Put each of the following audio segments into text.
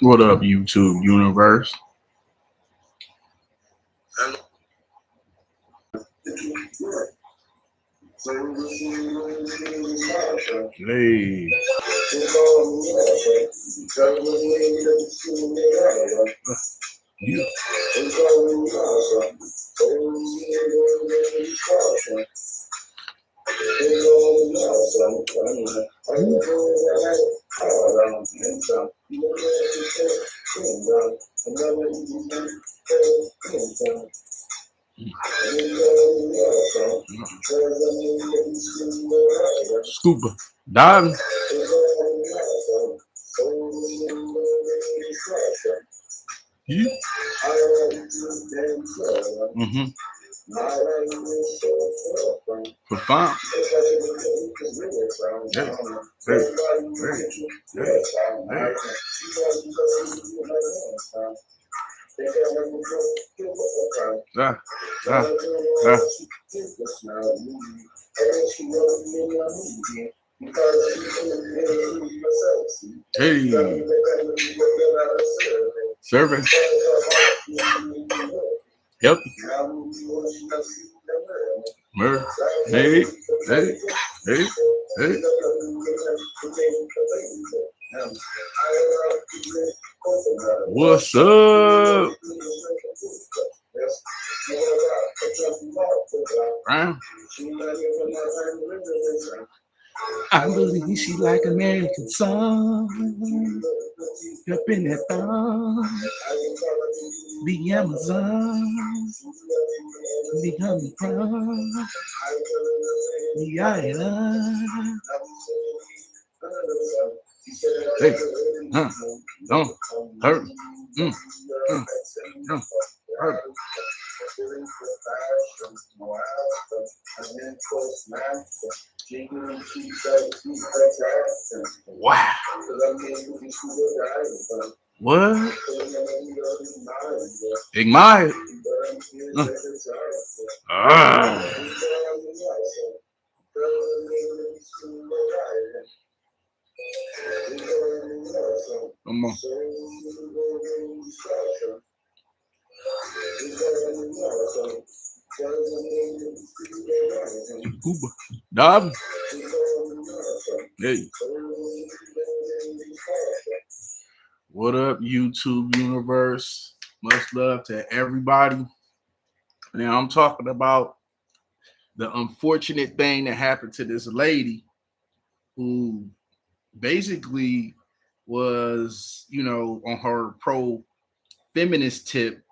What up, YouTube universe? Hey, yeah. Scuba diving. Yeah. Mm-hmm. For fun. Hey, hey, hey, hey, hey. Ah, ah, ah. Hey, serving. Yep. Hey, hey, hey, hey. What's up? Brown. I believe she like American song. Up in that thong. The Amazon. Be coming from the island. Hey, don't hurt. Mm, don't hurt. Wow. What? Admire. Ah. Come on. Cuba. Dab. Hey. What up, YouTube universe? Much love to everybody. Now I'm talking about the unfortunate thing that happened to this lady who basically was, on her pro feminist tip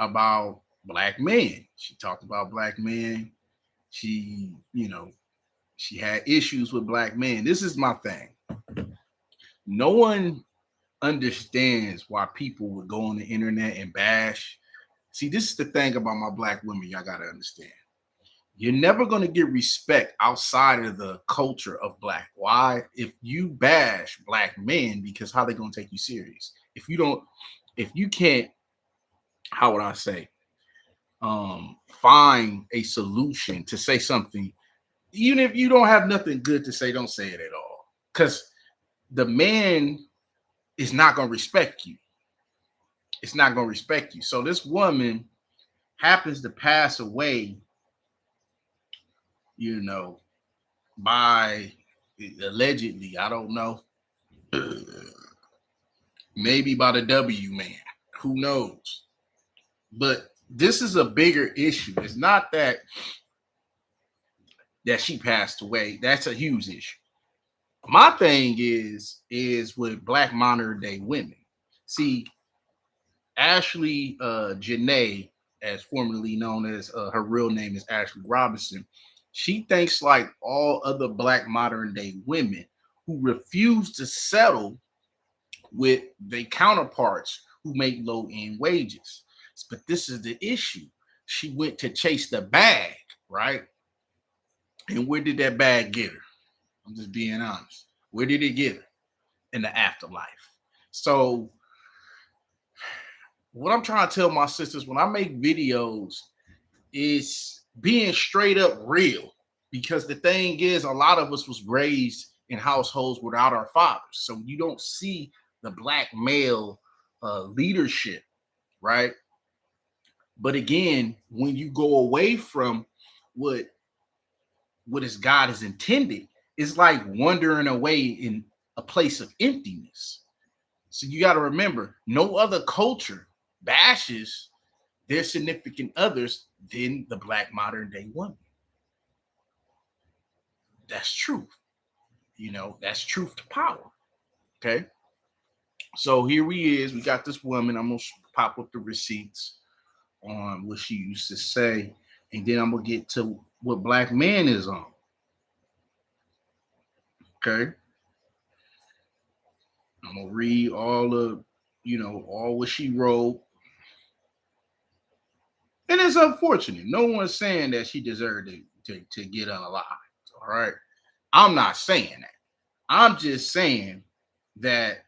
about black men. She talked about black men. She, she had issues with black men. This is my thing. No one understands why people would go on the internet and bash. See, this is the thing about my black women, y'all got to understand. You're never going to get respect outside of the culture of black. Why? If you bash black men, because how they going to take you serious? If you can't, how would I say, find a solution to say something, even if you don't have nothing good to say, don't say it at all. Because the man is not going to respect you. It's not going to respect you. So this woman happens to pass away, by allegedly, I don't know, maybe by the W man, who knows? But this is a bigger issue. It's not that she passed away. That's a huge issue. My thing is with black modern day women. See, Ashlee Jenae, as formerly known as her real name is Ashlee Robinson, she thinks like all other black modern day women who refuse to settle with their counterparts who make low end wages. But this is the issue. She went to chase the bag, right? And where did that bag get her? I'm just being honest. Where did it get her? In the afterlife. So what I'm trying to tell my sisters when I make videos is being straight up real. Because the thing is, a lot of us was raised in households without our fathers. So you don't see the black male leadership, right? But again, when you go away from what is God is intended, it's like wandering away in a place of emptiness. So you got to remember, no other culture bashes their significant others than the Black modern day woman. That's truth. That's truth to power. Okay. So here we is. We got this woman. I'm gonna pop up the receipts on what she used to say, and then I'm gonna get to what Black man is on. Okay. I'm gonna read all of, all what she wrote. And it's unfortunate. No one's saying that she deserved to get unalive. All right. I'm not saying that. I'm just saying that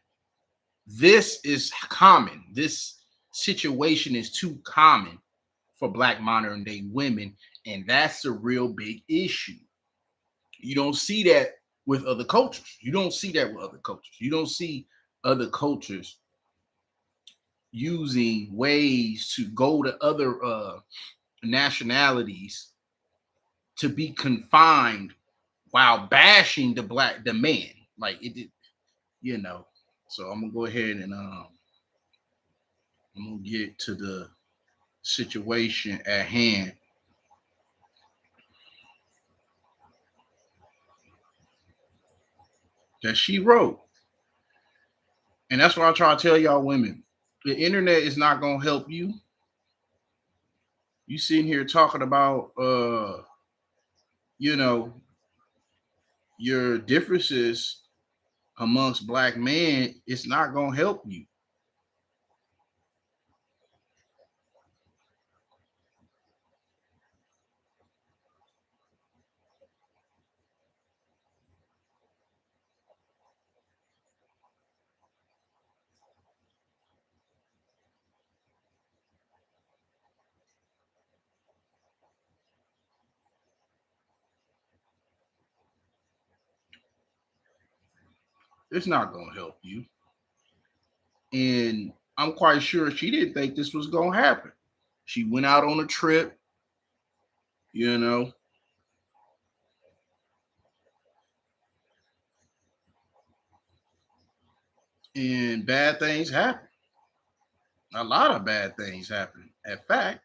this is common. This situation is too common for Black modern day women. And that's a real big issue. You don't see that with other cultures. You don't see that with other cultures. You don't see other cultures using ways to go to other nationalities to be confined while bashing the man. Like it did, you know. So I'm gonna go ahead and I'm gonna get to the situation at hand. That she wrote. And that's what I try to tell y'all women. The internet is not gonna help you. You sitting here talking about you know, your differences amongst Black men, it's not gonna help you. It's not gonna help you. And I'm quite sure she didn't think this was gonna happen. She went out on a trip, you know, and bad things happen. A lot of bad things happen. In fact,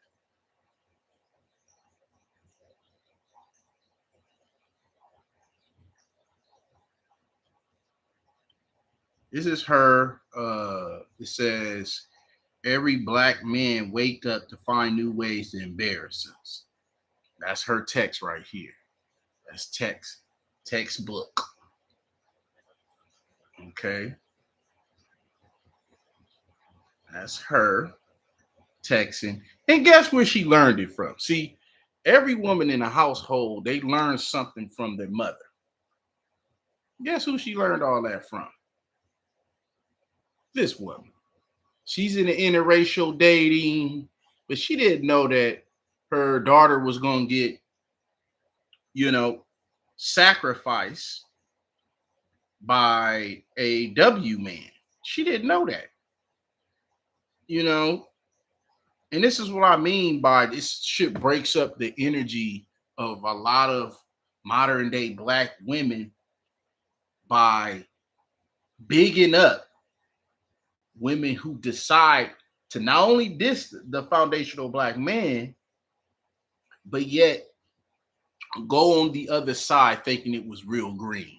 this is her. It says, every Black man wake up to find new ways to embarrass us. That's her text right here. That's textbook. Okay. That's her texting. And guess where she learned it from? See, every woman in a household, they learn something from their mother. Guess who she learned all that from? This woman. She's in the interracial dating, but she didn't know that her daughter was going to get, you know, sacrificed by a W man. She didn't know that, you know. And this is what I mean by this shit breaks up the energy of a lot of modern day Black women by bigging up women who decide to not only diss the foundational Black man, but yet go on the other side thinking it was real green.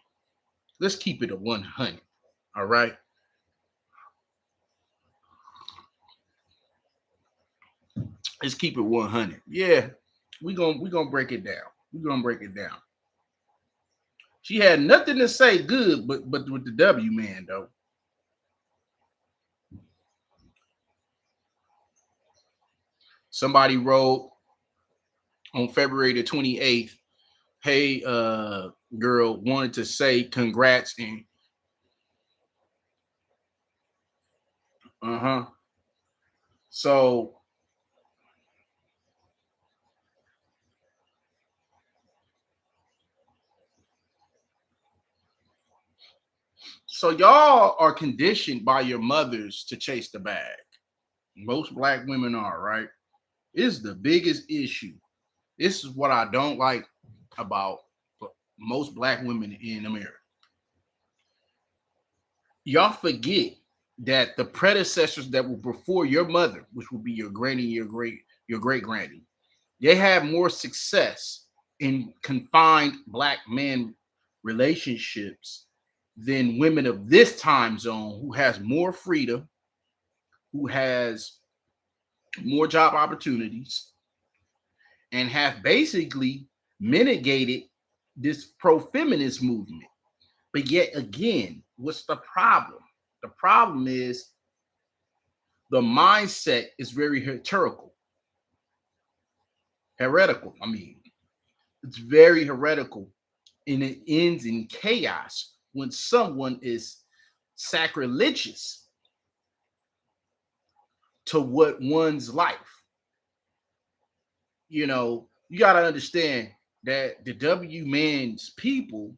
Let's keep it a 100. All right. Let's keep it 100. Yeah, we gonna break it down. We're gonna break it down. She had nothing to say good, but with the W man though. Somebody wrote on February the 28th, hey girl, wanted to say congrats and uh-huh. So So y'all are conditioned by your mothers to chase the bag. Most black women are, right? It's the biggest issue. This is what I don't like about most black women in America. Y'all forget that the predecessors that were before your mother, which would be your granny, your great granny, they had more success in confined black men relationships than women of this time zone who has more freedom, who has more job opportunities, and have basically mitigated this pro-feminist movement. But yet again, what's the problem? The problem is the mindset is very heretical. I mean, it's very heretical, and it ends in chaos when someone is sacrilegious to what one's life. You know, you got to understand that the W man's people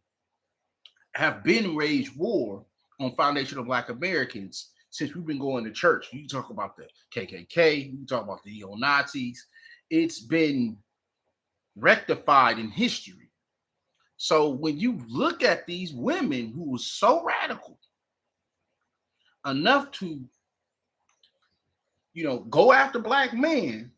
have been waged war on foundational black Americans since we've been going to church. You talk about the KKK, you talk about the neo-Nazis. It's been rectified in history. So when you look at these women who were so radical enough to, go after black men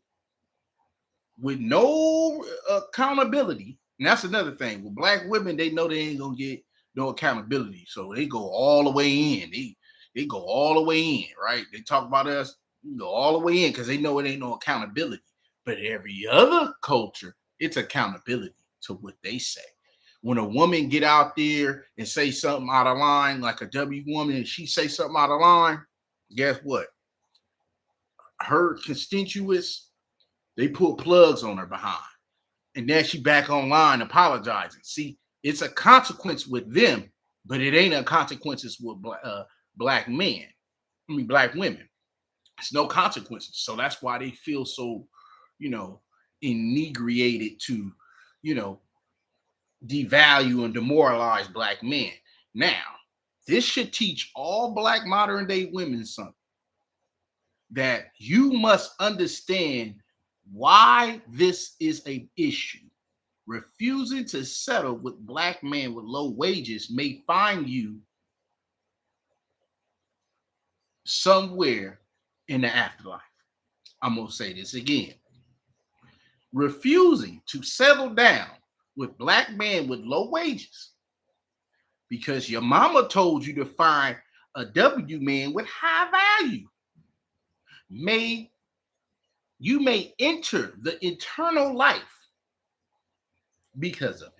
with no accountability, and that's another thing. With black women, they know they ain't gonna get no accountability, so they go all the way in. They go all the way in, right? They talk about us, go all the way in because they know it ain't no accountability. But every other culture, it's accountability to what they say. When a woman get out there and say something out of line, like a W woman, and she say something out of line, guess what? Her constituents, they put plugs on her behind. And then she back online apologizing. See, it's a consequence with them, but it ain't a consequences with black men. Black women. It's no consequences. So that's why they feel so, inebriated to, devalue and demoralize black men. Now, this should teach all black modern day women something, that you must understand why this is an issue. Refusing to settle with black men with low wages may find you somewhere in the afterlife. I'm going to say this again. Refusing to settle down with black men with low wages because your mama told you to find a W man with high value, you may enter the eternal life because of it.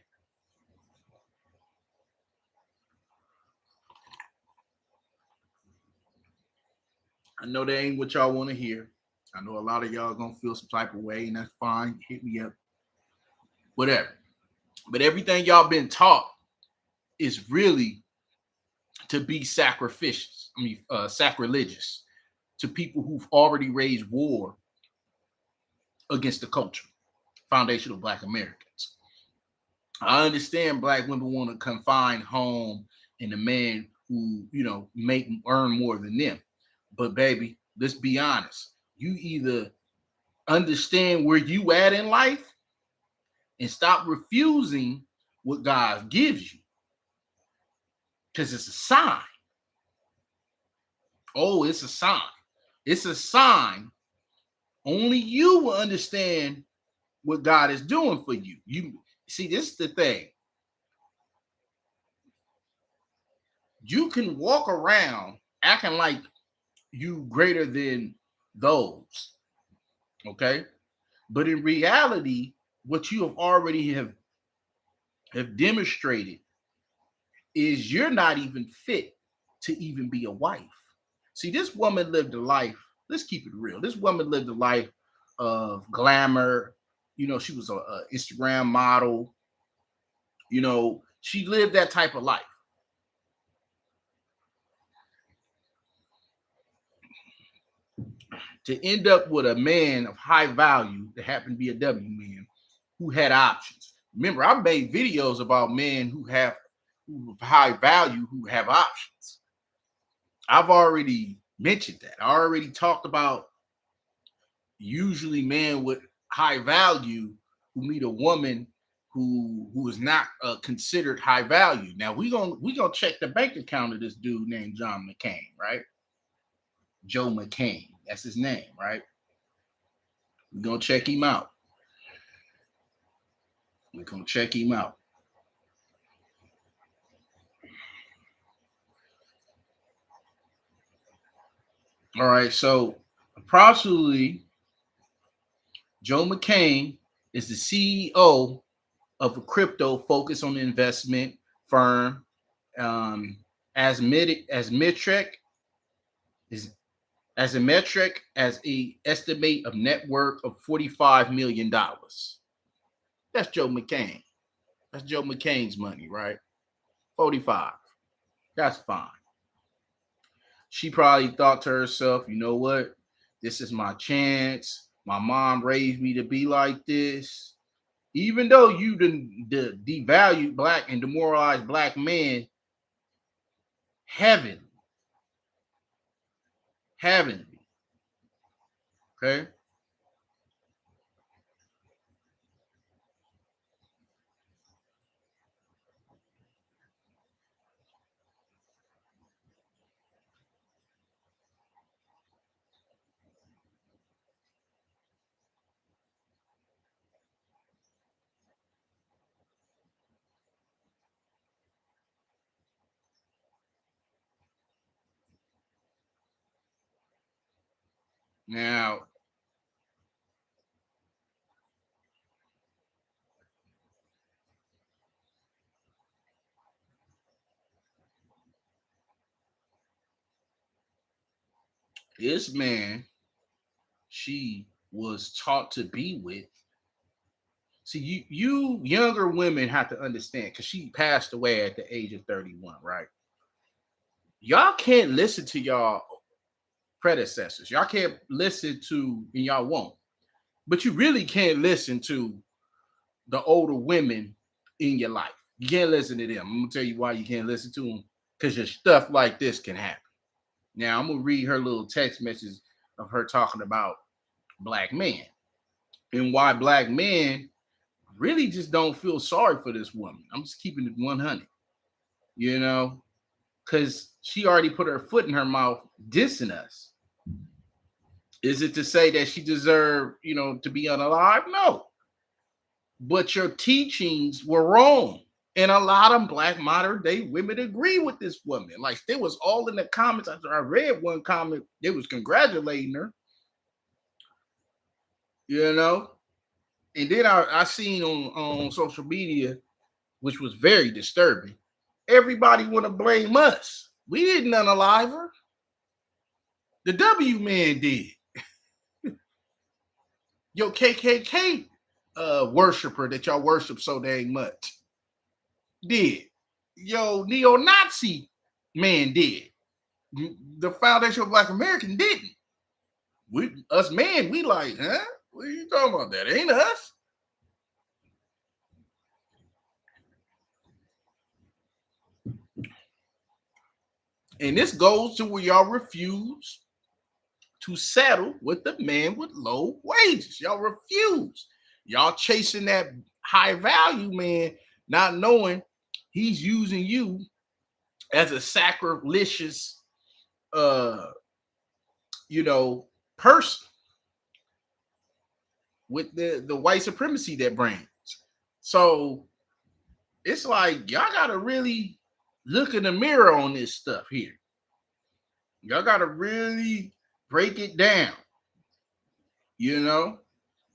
I know that ain't what y'all want to hear. I know a lot of y'all gonna feel some type of way, and that's fine. Hit me up, whatever. But everything y'all been taught is really to be sacrificious. Sacrilegious to people who've already raised war against the culture, foundational black Americans. I understand black women want to confine home and a man who, earn more than them. But baby, let's be honest. You either understand where you at in life and stop refusing what God gives you, because it's a sign. Oh, it's a sign. It's a sign. Only you will understand what God is doing for you. You see, this is the thing. You can walk around acting like you greater than those, okay? But in reality, what you have already have demonstrated is you're not even fit to even be a wife. See, this woman lived a life, let's keep it real. This woman lived a life of glamour. She was a Instagram model. She lived that type of life. To end up with a man of high value that happened to be a W man who had options. Remember, I made videos about men who have who of high value who have options. I've already mentioned that. I already talked about usually men with high value who meet a woman who is not considered high value. Now we gonna check the bank account of this dude named John McCain, right? Joe McCain, that's his name, right? We're gonna check him out. We're gonna check him out. All right, so approximately Joe McCain is the CEO of a crypto focused on investment firm, as metric is as a metric as a estimate of net worth of $45 million. That's Joe McCain. That's Joe McCain's money, right? 45. That's fine. She probably thought to herself, you know what? This is my chance. My mom raised me to be like this. Even though you devalued black and demoralized black men, heaven, heavenly. Okay. Now, this man she was taught to be with. See, you younger women have to understand because she passed away at the age of 31, right? Y'all can't listen to y'all predecessors. Y'all can't listen to, and y'all won't. But you really can't listen to the older women in your life. You can't listen to them. I'm gonna tell you why you can't listen to them. Because your stuff like this can happen. Now I'm gonna read her little text message of her talking about black men and why black men really just don't feel sorry for this woman. I'm just keeping it 100, you know, because she already put her foot in her mouth dissing us. Is it to say that she deserved, to be unalive? No. But your teachings were wrong. And a lot of black modern day women agree with this woman. Like they was all in the comments. After I read one comment, they was congratulating her, you know. And then I seen on social media, which was very disturbing. Everybody want to blame us. We didn't unalive her. The W man did. Yo, KKK worshiper that y'all worship so dang much did. Yo, neo-Nazi man did. The Foundation of Black American didn't. Us men, we like, huh? What are you talking about? That ain't us. And this goes to where y'all refuse to settle with the man with low wages. Y'all refuse. Y'all chasing that high value man, not knowing he's using you as a sacrilegious, uh, person with the white supremacy that brings. So it's like y'all gotta really look in the mirror on this stuff here. Y'all gotta really break it down, you know.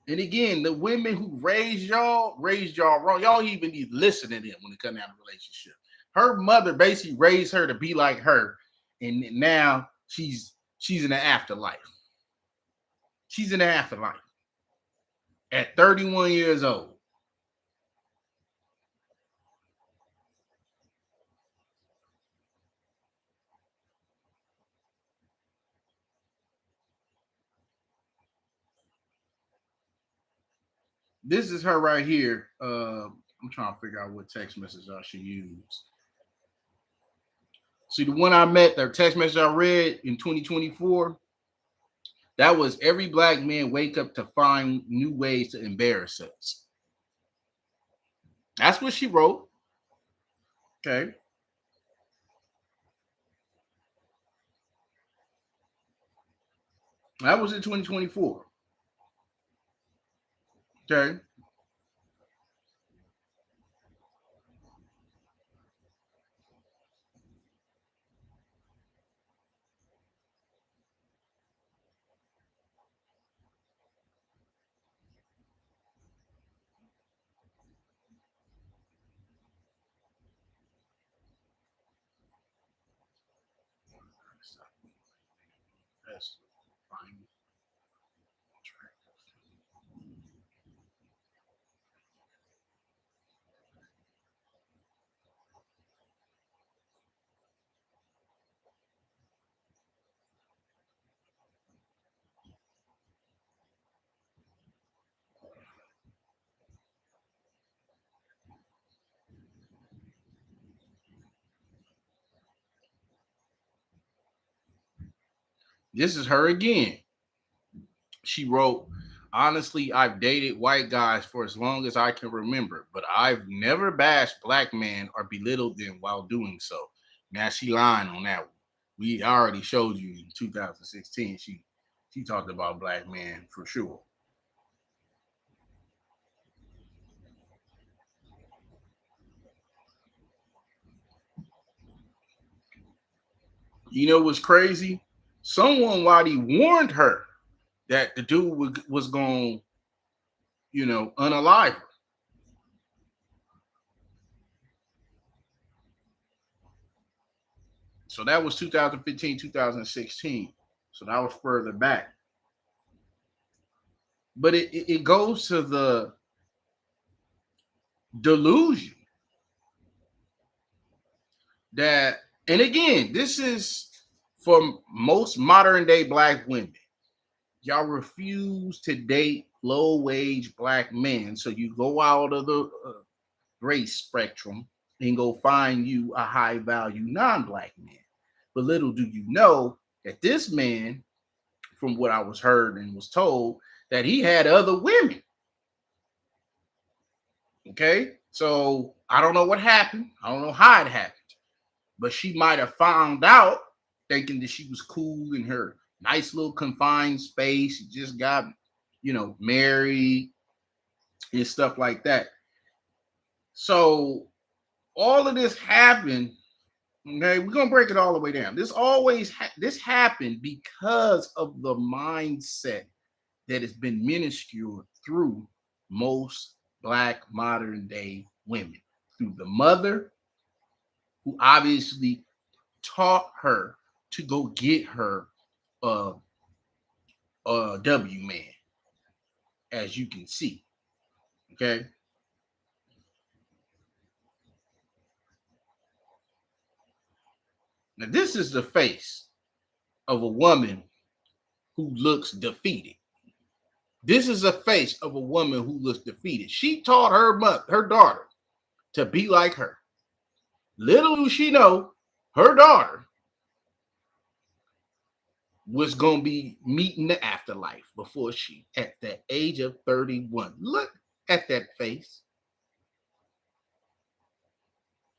And again, the women who raised y'all wrong. Y'all even need to listen to them when it comes down to relationship. Her mother basically raised her to be like her, and now she's in the afterlife. She's in the afterlife at 31 years old. This is her right here. I'm trying to figure out what text message I should use. See, the one I met, their text message I read in 2024, that was every black man wake up to find new ways to embarrass us. That's what she wrote. Okay. That was in 2024. Okay. That's fine. This is her again. She wrote, honestly, I've dated white guys for as long as I can remember, but I've never bashed black men or belittled them while doing so. Now she lying on that one. We already showed you in 2016. She talked about black men for sure. You know what's crazy? Someone already warned her that the dude was going, unalive her. So that was 2015, 2016. So that was further back. But it goes to the delusion that, and again, this is for most modern day black women. Y'all refuse to date low wage black men. So you go out of the race spectrum and go find you a high value non black man. But little do you know that this man, from what I was heard and was told, that he had other women. Okay. So I don't know what happened. I don't know how it happened. But she might have found out thinking that she was cool in her nice little confined space. She just got, married and stuff like that. So all of this happened. Okay, we're gonna break it all the way down. This happened because of the mindset that has been minuscule through most black modern day women, through the mother who obviously taught her to go get her a, a W man, as you can see. Okay. Now, this is the face of a woman who looks defeated. This is a face of a woman who looks defeated. She taught her daughter to be like her. Little do she know, her daughter was going to be meeting the afterlife before she, at the age of 31. Look at that face.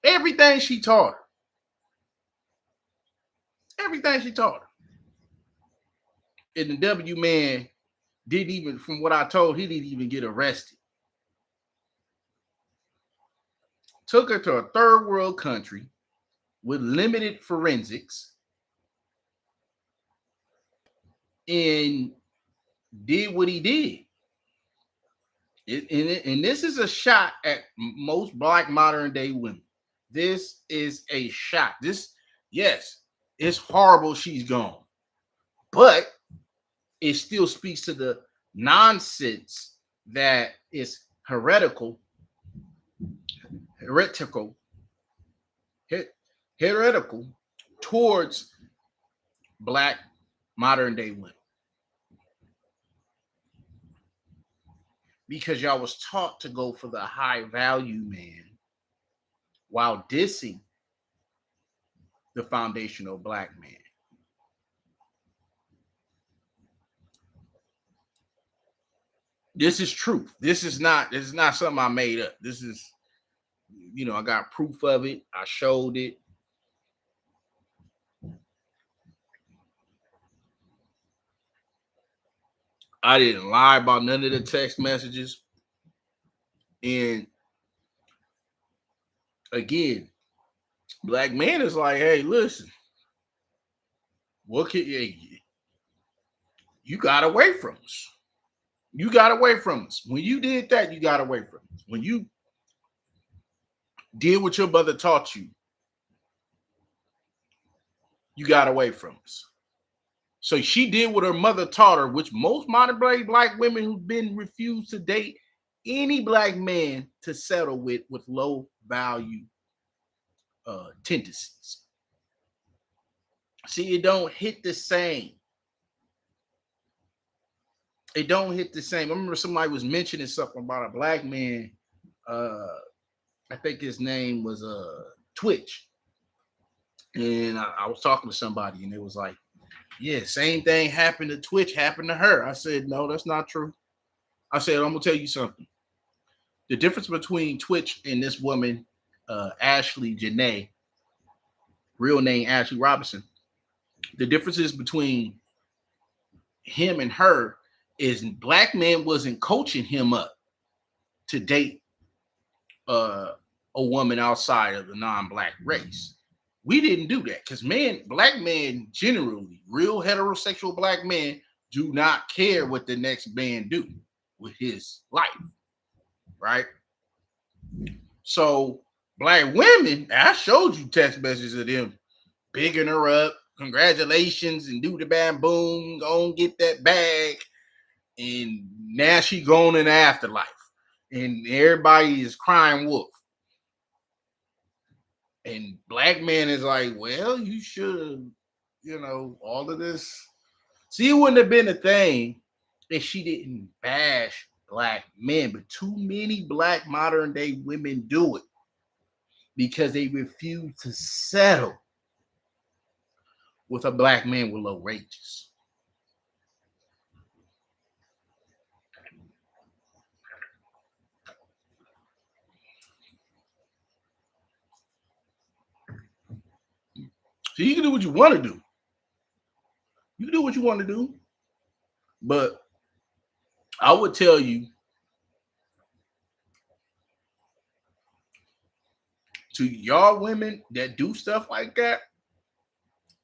Everything she taught her. Everything she taught her. And the W man didn't even, from what I told, he didn't even get arrested. Took her to a third world country with limited forensics and did what he did. And this is a shot at most black modern day women. This is a shot. Yes, it's horrible she's gone, but it still speaks to the nonsense that is heretical, heretical towards black modern day women. Because y'all was taught to go for the high value man while dissing the foundational black man. This is truth. This is not something I made up. This is, I got proof of it. I showed it. I didn't lie about none of the text messages. And again, black man is like, hey, listen, what can you got away from us? You got away from us. When you did that, you got away from us. When you did what your mother taught you, you got away from us. So she did what her mother taught her, which most modern day black women who've been refused to date any black man to settle with low value tendencies. See, it don't hit the same. It don't hit the same. I remember somebody was mentioning something about a black man. I think his name was Twitch. And I was talking to somebody and it was like, yeah, same thing happened to Twitch, happened to her. I said, no, that's not true. I said, I'm gonna tell you something. The difference between Twitch and this woman, Ashlee Jenae, real name Ashley Robinson, the differences between him and her is black man wasn't coaching him up to date a woman outside of the non-black race. We didn't do that because black men generally, real heterosexual black men, do not care what the next man do with his life, right? So black women, I showed you text messages of them bigging her up, congratulations, and do the bam boom, go and get that bag, and now she gone in the afterlife, and everybody is crying wolf. And black man is like, well, you should have, all of this. See, it wouldn't have been a thing if she didn't bash black men, but too many black modern day women do it because they refuse to settle with a black man with low wages. So you can do what you want to do. You can do what you want to do. But I would tell you to y'all women that do stuff like that,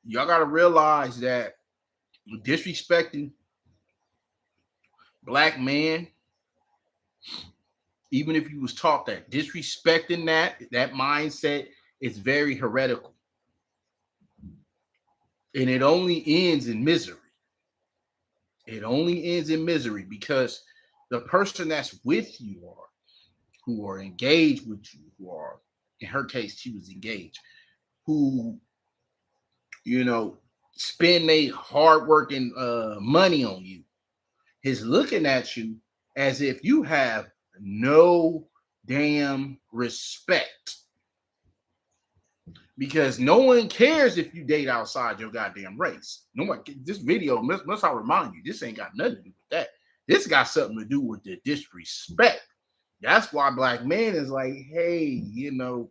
y'all got to realize that disrespecting black men, even if you was taught that, disrespecting that mindset is very heretical. And it only ends in misery. It only ends in misery because the person that's with you who are engaged with you, who are, in her case, she was engaged, who, spend their hardworking money on you, is looking at you as if you have no damn respect. Because no one cares if you date outside your goddamn race. No one. This video, must I remind you, this ain't got nothing to do with that. This got something to do with the disrespect. That's why black man is like, hey, you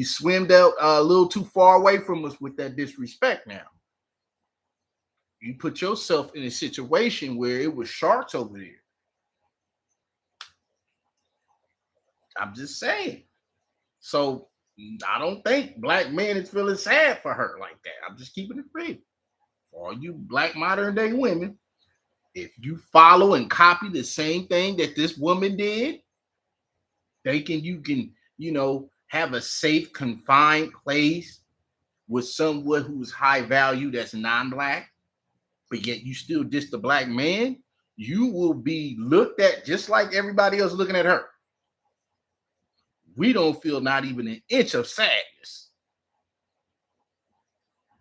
swimmed out a little too far away from us with that disrespect. Now you put yourself in a situation where it was sharks over there. I'm just saying. So I don't think black men is feeling sad for her like that. I'm just keeping it real. For all you black modern day women, if you follow and copy the same thing that this woman did, you can, have a safe, confined place with someone who's high value that's non-black, but yet you still diss the black man, you will be looked at just like everybody else looking at her. We don't feel not even an inch of sadness.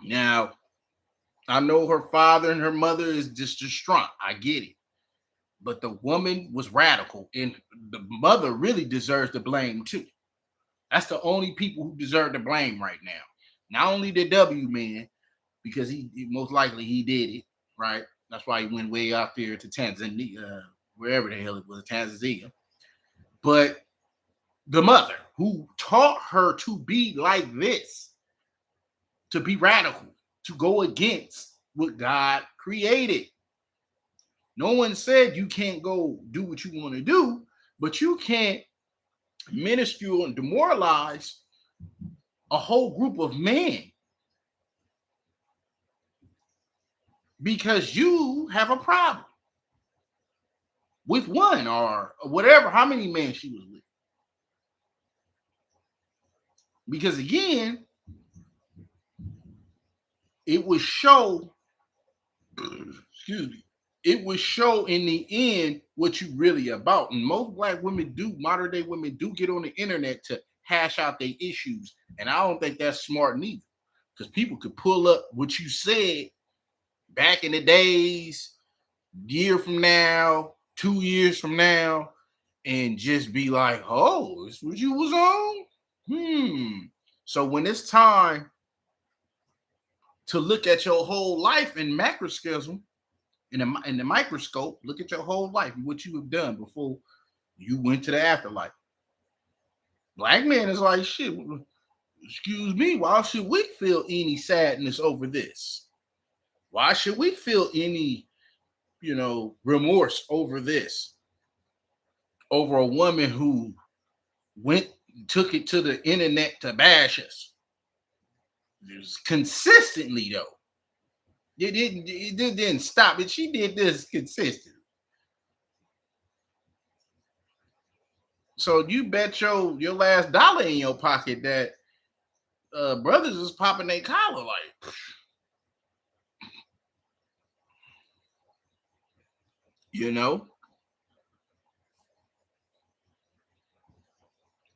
Now, I know her father and her mother is just distraught. I get it. But the woman was radical, and the mother really deserves the blame too. That's the only people who deserve the blame right now. Not only the W man, because he most likely he did it, right? That's why he went way out there to Tanzania, wherever the hell it was, Tanzania. But the mother who taught her to be like this, to be radical, to go against what God created. No one said you can't go do what you want to do, but you can't minuscule and demoralize a whole group of men because you have a problem with one or whatever, how many men she was with. Because again, it would show, excuse me, it would show in the end what you really about. And most black women do, modern day women do get on the internet to hash out their issues. And I don't think that's smart neither. Because people could pull up what you said back in the days, year from now, 2 years from now, and just be like, oh, this what you was on? So when it's time to look at your whole life in macroscosm, in the microscope, look at your whole life and what you have done before you went to the afterlife. Black man is like, shit, excuse me, why should we feel any sadness over this? Why should we feel any, remorse over this? Over a woman who took it to the internet to bash us. Consistently, though. It didn't stop it. She did this consistently. So you bet your last dollar in your pocket that brothers is popping their collar like,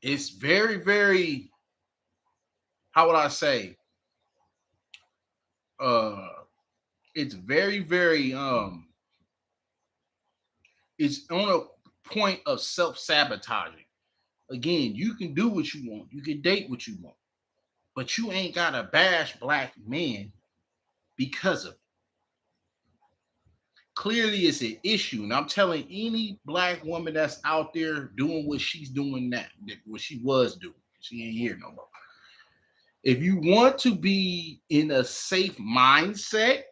it's very, very, how would I say? It's very, very, it's on a point of self-sabotaging. Again, you can do what you want, you can date what you want, but you ain't gotta bash black men because of it. Clearly it's an issue. And I'm telling any black woman that's out there doing what she's doing now, what she was doing, she ain't here no more. If you want to be in a safe mindset,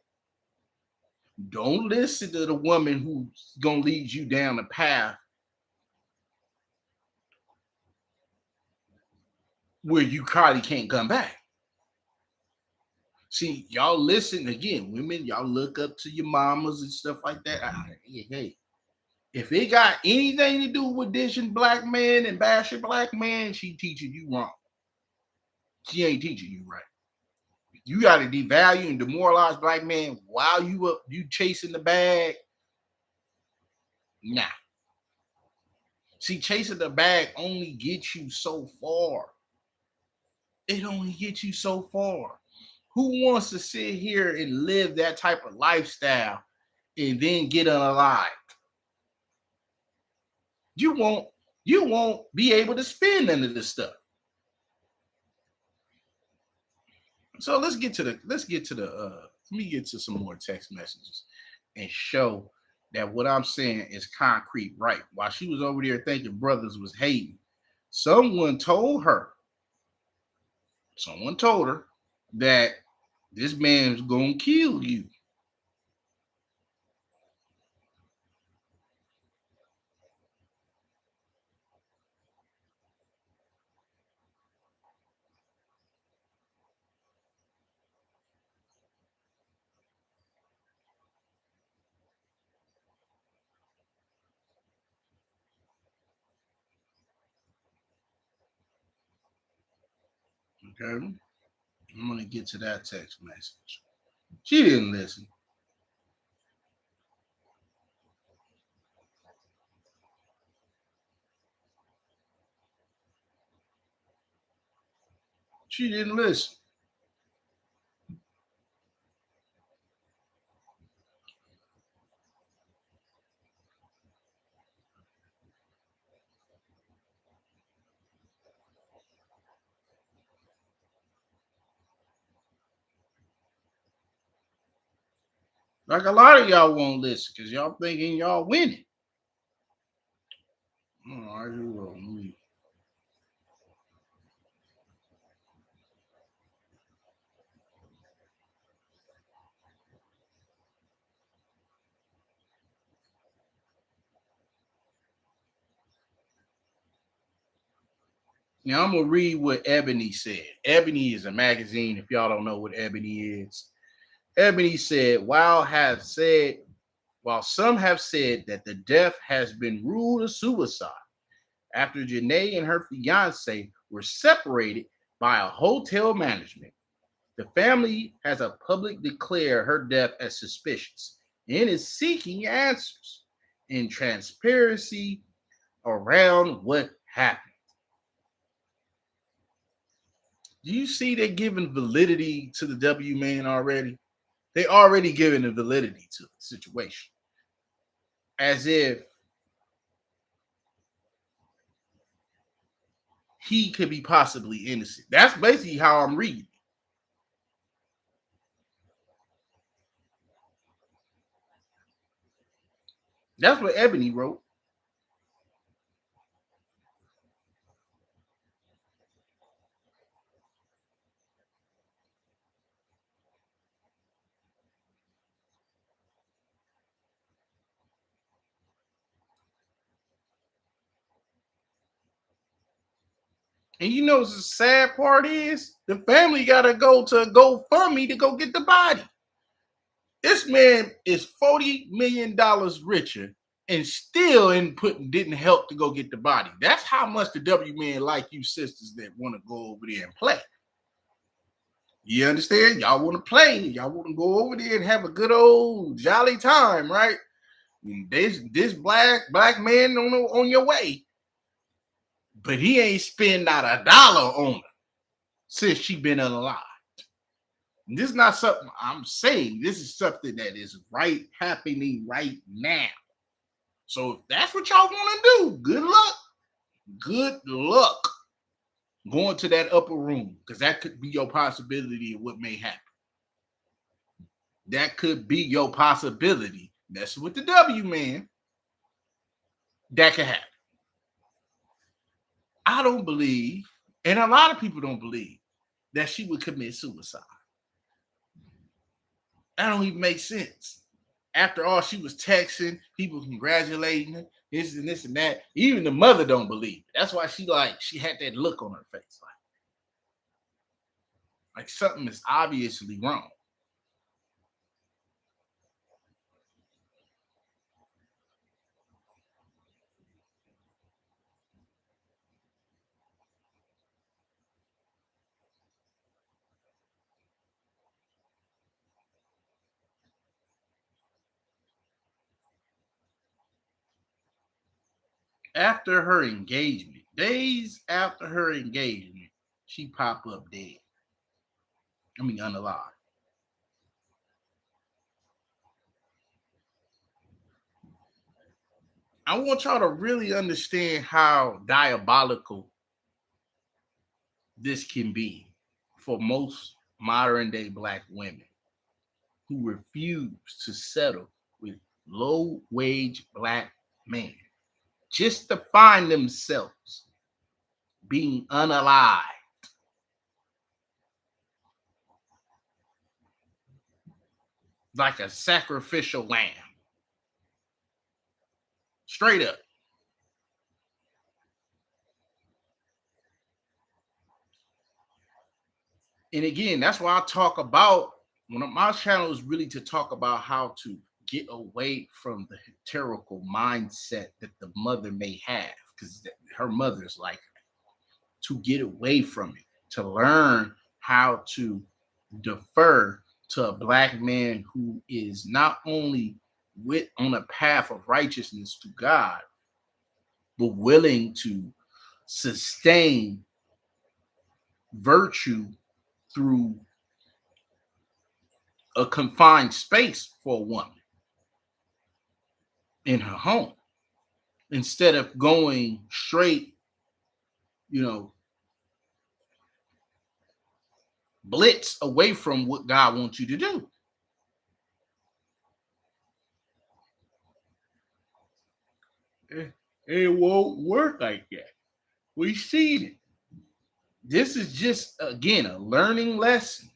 don't listen to the woman who's gonna lead you down the path where you probably can't come back. See, y'all listen again, women, y'all look up to your mamas and stuff like that. Hey, if it got anything to do with dishing black men and bashing black men, she teaching you wrong. She ain't teaching you right. You got to devalue and demoralize black men while you chasing the bag. Nah. See, chasing the bag only gets you so far. It only gets you so far. Who wants to sit here and live that type of lifestyle and then get unalived? You won't be able to spend none of this stuff. So let me get to some more text messages and show that what I'm saying is concrete, right? While she was over there thinking brothers was hating, someone told her that this man's gonna kill you. Okay, I'm gonna get to that text message. She didn't listen. She didn't listen. Like a lot of y'all won't listen because y'all thinking y'all winning. All right, well, now I'm gonna read what Ebony said. Ebony is a magazine. If y'all don't know what Ebony is, Ebony said, while some have said that the death has been ruled a suicide after Jenae and her fiance were separated by a hotel management, the family has a public declared her death as suspicious and is seeking answers and transparency around what happened. Do you see they're giving validity to the W man already? They already giving the validity to the situation. As if he could be possibly innocent. That's basically how I'm reading. That's what Ebony wrote. And you know what the sad part is? The family got to go to GoFundMe to go get the body. This man is $40 million richer and still didn't help to go get the body. That's how much the W man like you sisters that want to go over there and play. You understand? Y'all want to play. Y'all want to go over there and have a good old jolly time, right? And this black man on your way, but he ain't spend not a dollar on her since she been unalive. And this is not something I'm saying. This is something that is happening right now. So if that's what y'all want to do, good luck. Good luck going to that upper room because that could be your possibility of what may happen. That could be your possibility. That's with the W man. That could happen. I don't believe, and a lot of people don't believe, that she would commit suicide. That don't even make sense. After all, she was texting, people congratulating her, this and this and that. Even the mother don't believe it. That's why she had that look on her face. Like something is obviously wrong. After her engagement, days after her engagement, she popped up dead. I mean, unalive. I want y'all to really understand how diabolical this can be for most modern day black women who refuse to settle with low wage black men just to find themselves being unalive. Like a sacrificial lamb. Straight up. And again, that's why I talk about one of my channels really to talk about how to get away from the hysterical mindset that the mother may have, because her mother's like to get away from it, to learn how to defer to a black man who is not only on a path of righteousness to God, but willing to sustain virtue through a confined space for a woman in her home instead of going straight, blitz away from what God wants you to do. It won't work like that. We've seen it. This is just, again, a learning lesson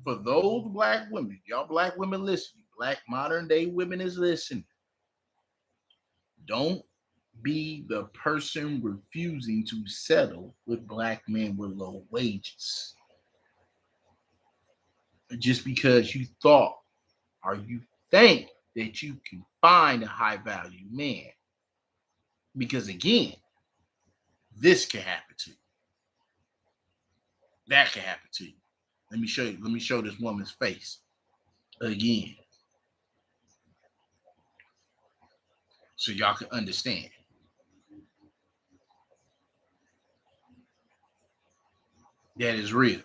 for those black women. Y'all black women listen. Black modern day women is listening. Don't be the person refusing to settle with black men with low wages. Just because you thought or you think that you can find a high value man. Because again, this can happen to you. That can happen to you. Let me show you. Let me show this woman's face again, so y'all can understand. That is real.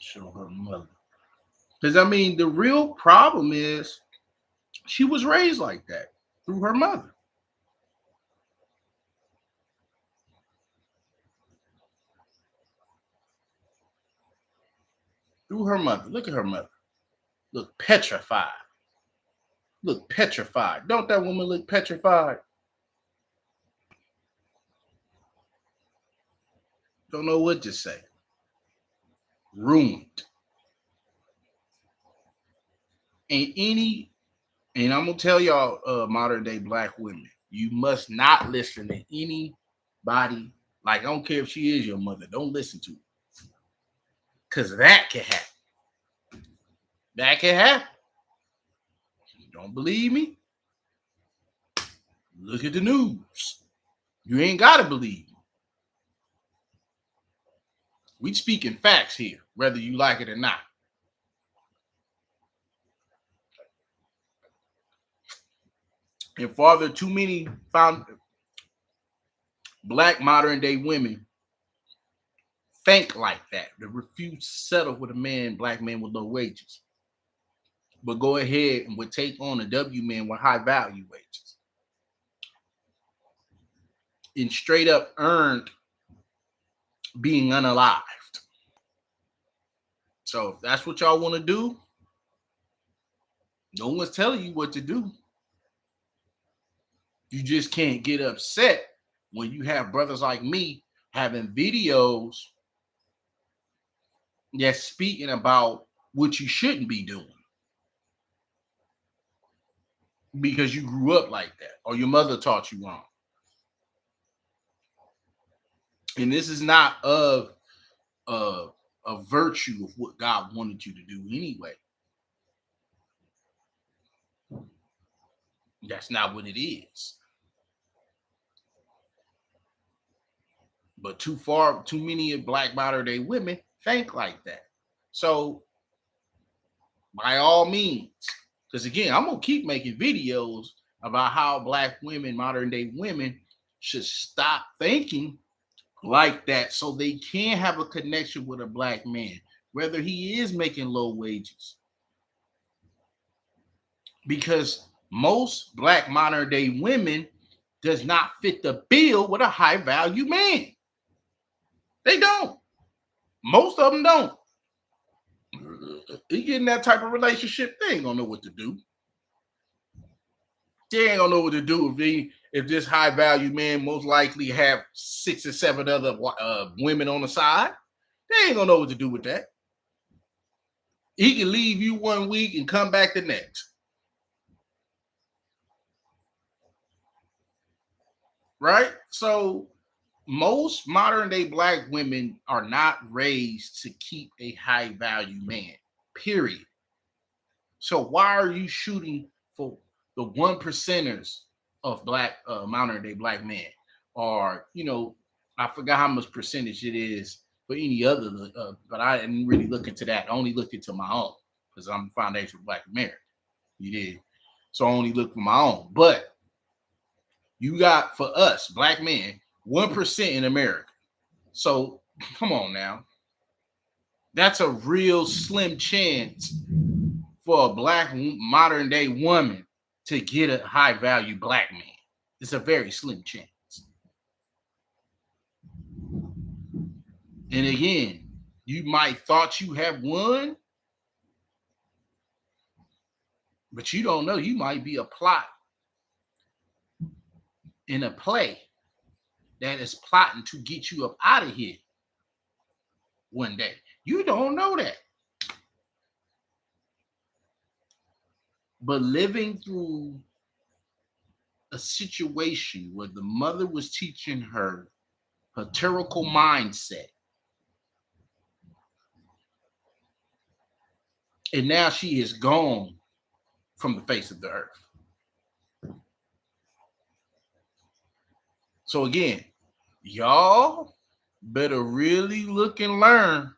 Show her mother. Because I mean, the real problem is she was raised like that through her mother. Through her mother. Look at her mother. Look petrified. Look petrified. Don't that woman look petrified? Don't know what to say. Ruined. And I'm gonna tell y'all, modern day black women, you must not listen to anybody. Like, I don't care if she is your mother, don't listen to her. Because that can happen. That can happen. You don't believe me? Look at the news. You ain't gotta believe me. We speaking facts here, whether you like it or not. And father, too many found black modern day women think like that. They refuse to settle with a man, black man with low wages, but go ahead and would take on a W man with high value wages and straight up earned being unalived. So if that's what y'all want to do, no one's telling you what to do. You just can't get upset when you have brothers like me having videos that's speaking about what you shouldn't be doing because you grew up like that or your mother taught you wrong. And this is not a virtue of what God wanted you to do anyway. That's not what it is. But too many of black modern day women think like that. So by all means, because again, I'm gonna keep making videos about how black women, modern day women, should stop thinking like that so they can have a connection with a black man, whether he is making low wages. Because most black modern day women does not fit the bill with a high value man. They don't. Most of them don't. You get in that type of relationship, they ain't gonna know what to do. They ain't gonna know what to do if this high value man most likely have 6 or 7 other women on the side. They ain't gonna know what to do with that. He can leave you one week and come back the next. Right? So most modern day black women are not raised to keep a high value man, period. So why are you shooting for the 1%ers of black modern day black men? Or, I forgot how much percentage it is for any other, but I didn't really look into that. I only looked into my own because I'm foundational Black American. You did. So I only look for my own. But you got, for us, Black men, 1% in America. So come on now. That's a real slim chance for a Black modern day woman to get a high value Black man. It's a very slim chance. And again, you might thought you have won, but you don't know. You might be a plot in a play that is plotting to get you up out of here one day. You don't know that. But living through a situation where the mother was teaching her patriarchal mindset, and now she is gone from the face of the earth. So again, y'all better really look and learn.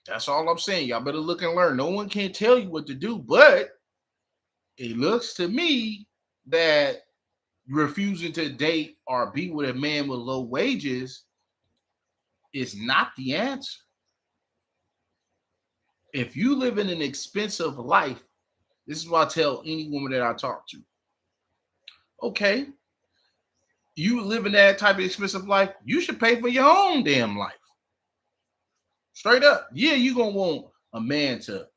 That's all I'm saying. Y'all better look and learn. No one can tell you what to do, but it looks to me that refusing to date or be with a man with low wages is not the answer. If you live in an expensive life, this is what I tell any woman that I talk to. Okay, you live in that type of expensive life, you should pay for your own damn life. Straight up. Yeah, you're going to want a man to,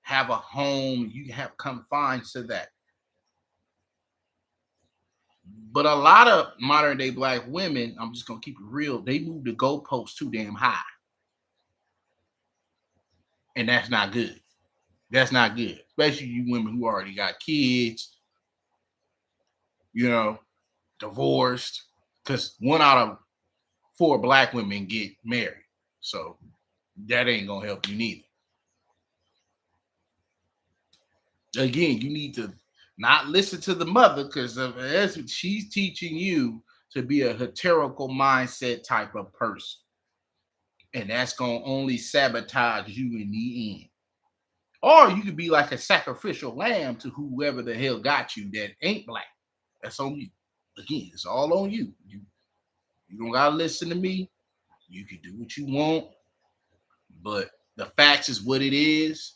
have a home. You have confines to that. But a lot of modern day Black women, I'm just going to keep it real, they move the goalposts too damn high. And that's not good. That's not good. Especially you women who already got kids, divorced. Because 1 out of 4 Black women get married. So that ain't going to help you neither. Again, you need to not listen to the mother, because she's teaching you to be a heterical mindset type of person. And that's going to only sabotage you in the end. Or you could be like a sacrificial lamb to whoever the hell got you that ain't Black. That's on you. Again, it's all on you. You don't got to listen to me. You can do what you want. But the facts is what it is.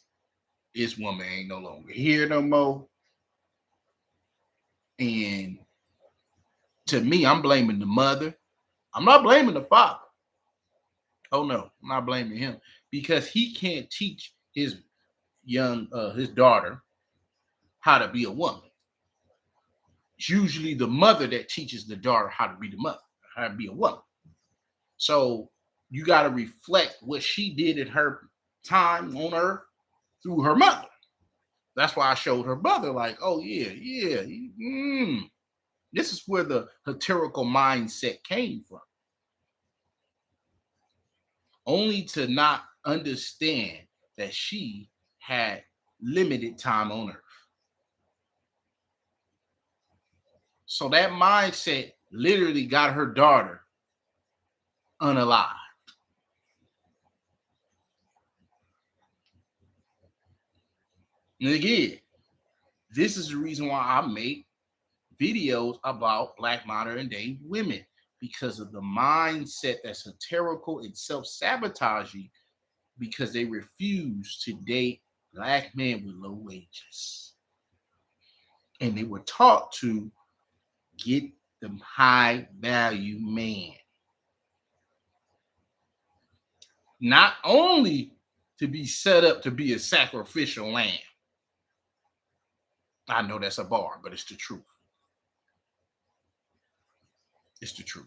This woman ain't no longer here no more. And to me, I'm blaming the mother. I'm not blaming the father. Oh no, I'm not blaming him, because he can't teach his daughter how to be a woman. It's usually the mother that teaches the daughter how to be the mother, how to be a woman. So you got to reflect what she did in her time on earth through her mother. That's why I showed her mother, like, oh yeah. This is where the heterical mindset came from. Only to not understand that she had limited time on earth. So that mindset literally got her daughter unalived. And again, this is the reason why I make videos about Black modern day women, because of the mindset that's heterical and self-sabotaging, because they refuse to date Black men with low wages. And they were taught to get the high value man. Not only to be set up to be a sacrificial lamb. I know that's a bar, but it's the truth. It's the truth.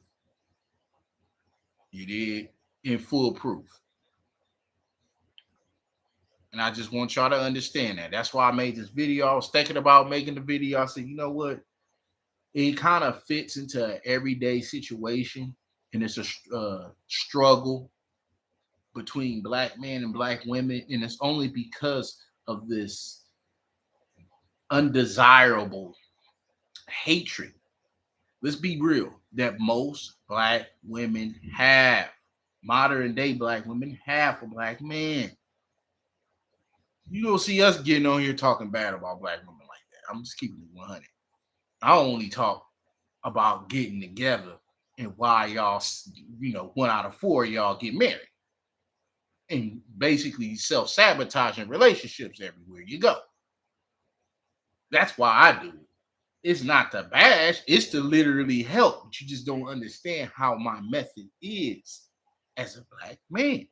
You did, in full proof. And I just want y'all to understand that. That's why I made this video. I was thinking about making the video. I said, you know what? It kind of fits into an everyday situation. And it's a struggle between Black men and Black women. And it's only because of this undesirable hatred. Let's be real, that most Black women have. Modern day black women, half a black man. You don't see us getting on here talking bad about black women like that. I'm just keeping it 100. I only talk about getting together and why y'all, 1 out of 4 of y'all get married. And basically self-sabotaging relationships everywhere you go. That's why I do it. It's not to bash, it's to literally help. But you just don't understand how my method is as a black man.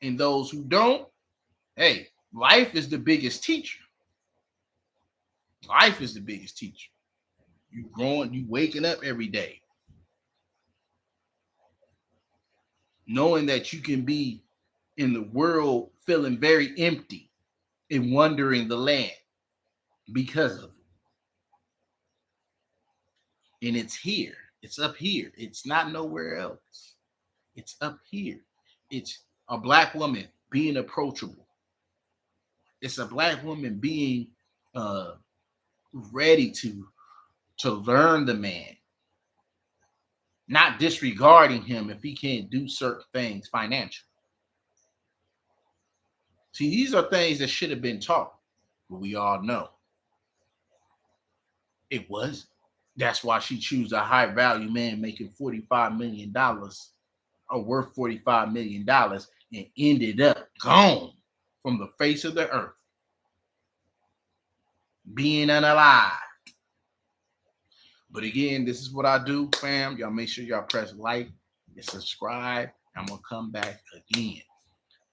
And those who don't, hey, life is the biggest teacher. Life is the biggest teacher. You growing, you waking up every day, knowing that you can be in the world feeling very empty and wandering the land because of it. And it's here. It's up here. It's not nowhere else. It's up here. It's a black woman being approachable. It's a black woman being ready to learn the man, not disregarding him if he can't do certain things financially. See, these are things that should have been taught, but we all know it wasn't. That's why she chose a high value man making $45 million or worth $45 million and ended up gone from the face of the earth, being unalive. But again, this is what I do, fam. Y'all make sure y'all press like and subscribe. I'm going to come back again.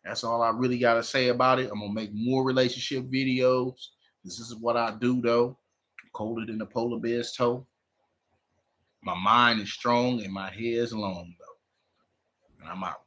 That's all I really got to say about it. I'm going to make more relationship videos. This is what I do, though. Colder than the polar bear's toe. My mind is strong and my hair is long, though. And I'm out.